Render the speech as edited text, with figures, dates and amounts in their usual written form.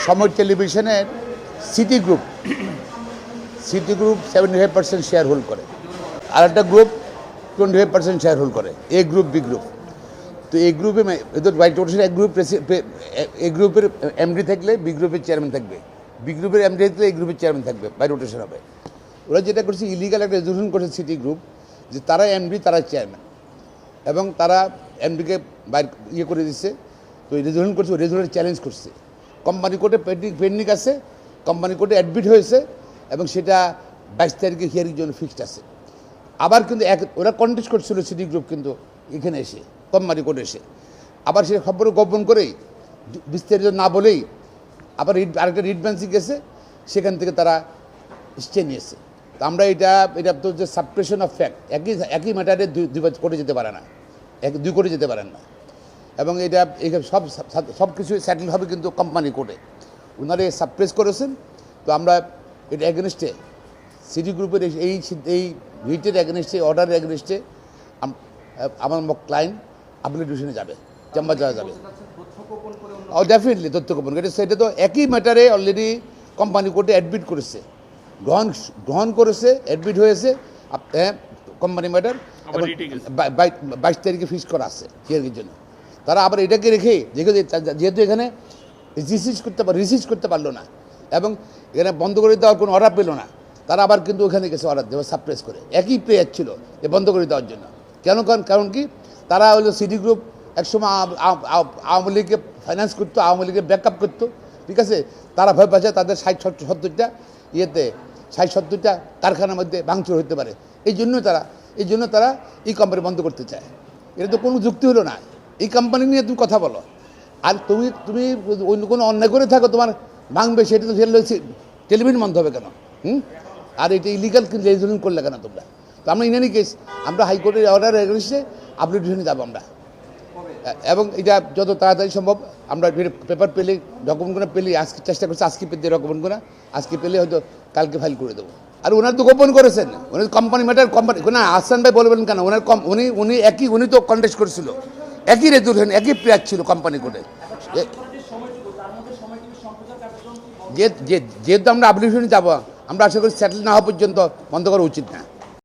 সময় টেলিভিশনের city group 75% share hold করে, আর একটা গ্রুপ 25% শেয়ার হোল্ড করে, এ গ্রুপ বি গ্রুপ। তো এই গ্রুপে এদের বাইট রোটেশন এ গ্রুপের এমডি থাকলে বি গ্রুপের চেয়ারম্যান থাকবে, বি গ্রুপের এমডি থাকলে এই গ্রুপের চেয়ারম্যান থাকবে, বাই রোটেশন হবে। ওরা যেটা করছে ইলিগাল একটা রেজলিউশন করেছে সিটি গ্রুপ, যে তারা এমডি তারা চেয়ারম্যান, এবং তারা এমডিকে বাইর করে দিচ্ছে। তো এই রেজলিউশন করছে, ওই রেজলিউশন চ্যালেঞ্জ করছে, কোম্পানি কোর্টে পেন্ডিং আছে, কোম্পানি কোর্টে অ্যাডমিট হয়েছে, এবং সেটা 22 তারিখে হিয়ারিং জন্য ফিক্সড আছে। আবার কিন্তু ওরা কন্টেস্ট করছিল সিটি গ্রুপ, কিন্তু এখানে এসে কোম্পানি কোর্টে এসে আবার সে খবর গোপন করেই বিস্তারিত না বলেই আবার আরেকটা রিট বেঞ্চে গেছে, সেখান থেকে তারা স্টে নিয়েছে। তো আমরা এটা তো যে সাবপ্রেশন অফ ফ্যাক্ট, একই ম্যাটারে দুই কোর্টে যেতে পারে না, দুই কোর্টে যেতে পারেন না, এবং এটা সব কিছু সেটেল হবে কিন্তু কোম্পানি কোর্টে। ওনারা সাবপ্রেস করেছেন। তো আমরা এটা এগেনস্টে সিটি গ্রুপের এই রিটের এগেনস্টে, অর্ডারের এগেনস্টে আমার ক্লায়েন্ট অ্যাপ্লিকেশনে যাবে, চেম্বার যাবে। ডেফিনেটলি তথ্য গোপন করে, সেটা তো একই ম্যাটারে অলরেডি কোম্পানি কোর্টে অ্যাডমিট করেছে, গ্রহণ করেছে, অ্যাডমিট হয়েছে কোম্পানি ম্যাটার, এবং 22 তারিখে ফিক্স করা আছে হিয়ারিংয়ের জন্য। তারা আবার এটাকে রেখে যেহেতু এখানে রিসিভ করতে পারলো না, এবং এখানে বন্ধ করে দেওয়ার কোনো অর্ডার পেল না, তারা আবার কিন্তু ওখানে গেছে অর্ডার দেওয়া সাপ্রেস করে, একই প্লেয়ার ছিল এ বন্ধ করে দেওয়ার জন্য। কারণ কি, তারা হলো সিটি গ্রুপ একসময় আওয়ামী লীগকে ফাইন্যান্স করতো, আওয়ামী লীগকে ব্যাকআপ করতো, ঠিক আছে। তারা ভয় পাচ্ছে তাদের 60-70টা ইয়েতে 60-70টা কারখানার মধ্যে ভাঙচুর হতে পারে, এই জন্য তারা এই কোম্পানি বন্ধ করতে চায়। এটা তো কোনো যুক্তি হলো না। এই কোম্পানি নিয়ে তুমি কথা বলো, আর তুমি অন্য কোনো অন্যায় করে থাকো, তোমার ভাঙবে, সেটা তো টেলিভিশন বন্ধ হবে কেন? আর এটা ইলিগাল রেজলিউশন করলে কেন তোমরা? তো আমরা ইন এনি কেস আমরা হাইকোর্টের অর্ডার এগেইনস্টে অ্যাপ্লিকেশনে যাবো আমরা, এবং এটা যত তাড়াতাড়ি সম্ভব আমরা পেপার পেলে, ডকুমেন্টগুলো পেলে, আজকে চেষ্টা করছি আজকে পেতে ডকুমেন্টগুলো, আজকে পেলে হয়তো কালকে ফাইল করে দেবো। আর ওনার তো গোপন করেছেন, উনি কোম্পানি ম্যাটার না, আহসান ভাই বলবেন কেন? উনি তো কন্টেস্ট করেছিল, একই রেজলিউশন, একই প্লেয়ার ছিল কোম্পানি কোর্টে। যেহেতু আমরা অ্যাপ্লিকেশনে যাবো, আমরা আশা করি সেটেল না হওয়া পর্যন্ত বন্ধ করা উচিত না।